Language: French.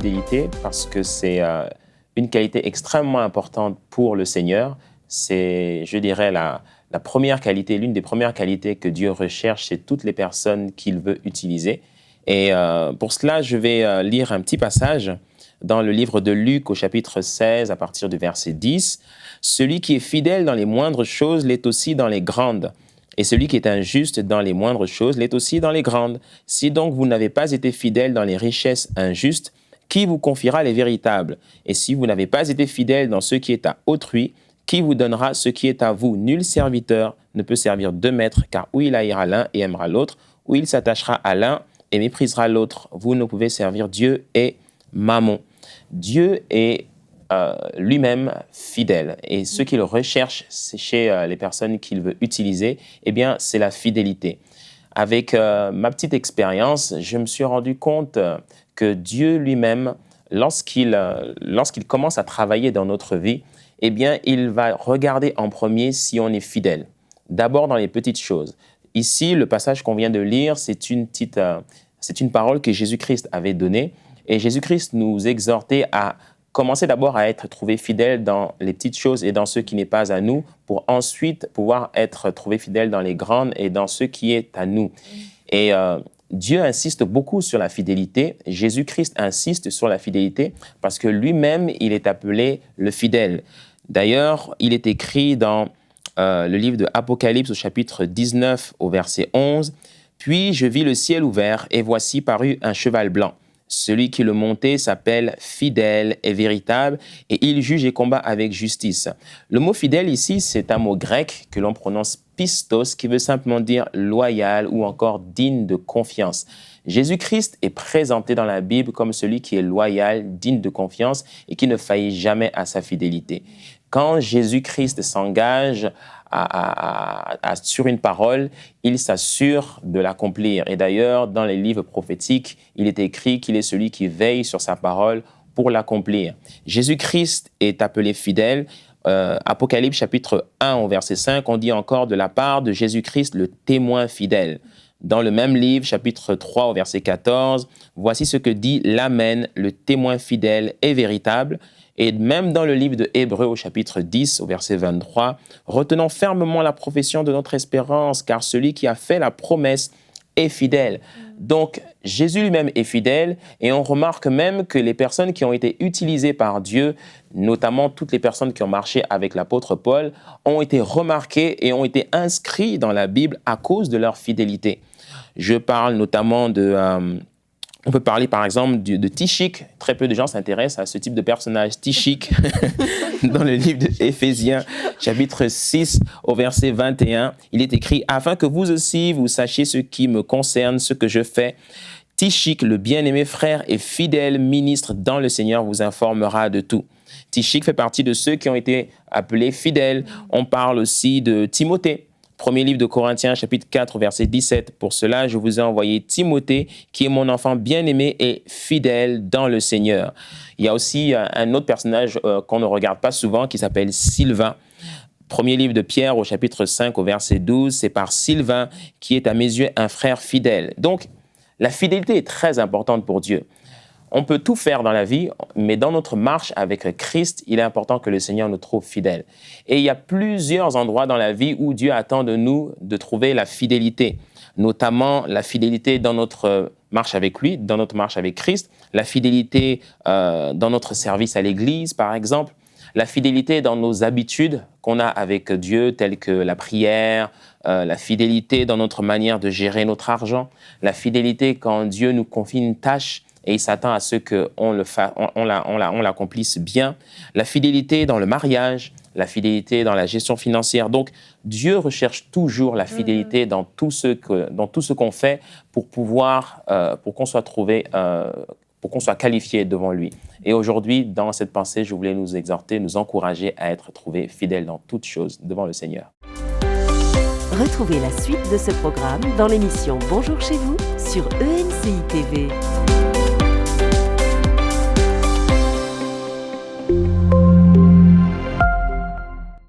fidélité parce que c'est une qualité extrêmement importante pour le Seigneur. C'est, je dirais, la première qualité, l'une des premières qualités que Dieu recherche chez toutes les personnes qu'il veut utiliser. Et pour cela, je vais lire un petit passage dans le livre de Luc au chapitre 16 à partir du verset 10. « Celui qui est fidèle dans les moindres choses l'est aussi dans les grandes. Et celui qui est injuste dans les moindres choses l'est aussi dans les grandes. Si donc vous n'avez pas été fidèle dans les richesses injustes, qui vous confiera les véritables? Et si vous n'avez pas été fidèle dans ce qui est à autrui, qui vous donnera ce qui est à vous? Nul serviteur ne peut servir deux maîtres, car ou il haïra l'un et aimera l'autre, ou il s'attachera à l'un et méprisera l'autre. Vous ne pouvez servir Dieu et Mammon. » Dieu est lui-même fidèle. Et ce qu'il recherche chez les personnes qu'il veut utiliser, eh bien, c'est la fidélité. Avec ma petite expérience, je me suis rendu compte que Dieu lui-même, lorsqu'il commence à travailler dans notre vie, eh bien, il va regarder en premier si on est fidèle. D'abord dans les petites choses. Ici, le passage qu'on vient de lire, c'est une parole que Jésus-Christ avait donnée. Et Jésus-Christ nous exhortait à commencer d'abord à être trouvé fidèle dans les petites choses et dans ce qui n'est pas à nous, pour ensuite pouvoir être trouvé fidèle dans les grandes et dans ce qui est à nous. Et Dieu insiste beaucoup sur la fidélité. Jésus-Christ insiste sur la fidélité parce que lui-même, il est appelé le fidèle. D'ailleurs, il est écrit dans le livre de Apocalypse au chapitre 19 au verset 11, « Puis je vis le ciel ouvert et voici parut un cheval blanc. Celui qui le montait s'appelle fidèle et véritable, et il juge et combat avec justice. » Le mot fidèle ici, c'est un mot grec que l'on prononce pistos, qui veut simplement dire loyal ou encore digne de confiance. Jésus-Christ est présenté dans la Bible comme celui qui est loyal, digne de confiance et qui ne faillit jamais à sa fidélité. Quand Jésus-Christ s'engage sur une parole, il s'assure de l'accomplir. Et d'ailleurs, dans les livres prophétiques, il est écrit qu'il est celui qui veille sur sa parole pour l'accomplir. Jésus-Christ est appelé fidèle. Apocalypse chapitre 1 au verset 5, on dit encore de la part de Jésus-Christ le témoin fidèle. Dans le même livre, chapitre 3 au verset 14, voici ce que dit l'Amen, le témoin fidèle et véritable. Et même dans le livre de Hébreux au chapitre 10 au verset 23, retenons fermement la profession de notre espérance, car celui qui a fait la promesse est fidèle. Donc, Jésus lui-même est fidèle et on remarque même que les personnes qui ont été utilisées par Dieu, notamment toutes les personnes qui ont marché avec l'apôtre Paul, ont été remarquées et ont été inscrites dans la Bible à cause de leur fidélité. Je parle notamment on peut parler par exemple de Tychik. Très peu de gens s'intéressent à ce type de personnage, Tychik, dans le livre d'Éphésiens, chapitre 6, au verset 21. Il est écrit « Afin que vous aussi, vous sachiez ce qui me concerne, ce que je fais. Tychik, le bien-aimé frère et fidèle ministre dans le Seigneur, vous informera de tout. » Tychik fait partie de ceux qui ont été appelés fidèles. On parle aussi de Timothée. Premier livre de Corinthiens, chapitre 4, verset 17. « Pour cela, je vous ai envoyé Timothée, qui est mon enfant bien-aimé et fidèle dans le Seigneur. » Il y a aussi un autre personnage qu'on ne regarde pas souvent, qui s'appelle Sylvain. Premier livre de Pierre, au chapitre 5, au verset 12. « C'est par Sylvain, qui est à mes yeux un frère fidèle. » Donc, la fidélité est très importante pour Dieu. On peut tout faire dans la vie, mais dans notre marche avec Christ, il est important que le Seigneur nous trouve fidèles. Et il y a plusieurs endroits dans la vie où Dieu attend de nous de trouver la fidélité, notamment la fidélité dans notre marche avec lui, dans notre marche avec Christ, la fidélité dans notre service à l'Église, par exemple, la fidélité dans nos habitudes qu'on a avec Dieu, telles que la prière, la fidélité dans notre manière de gérer notre argent, la fidélité quand Dieu nous confie une tâche et il s'attend à ce qu'on l'accomplisse bien. La fidélité dans le mariage, la fidélité dans la gestion financière. Donc, Dieu recherche toujours la fidélité dans tout ce qu'on fait pour qu'on soit trouvé, pour qu'on soit qualifié devant lui. Et aujourd'hui, dans cette pensée, je voulais nous exhorter, nous encourager à être trouvés fidèles dans toutes choses devant le Seigneur. Retrouvez la suite de ce programme dans l'émission Bonjour chez vous sur ENCI TV.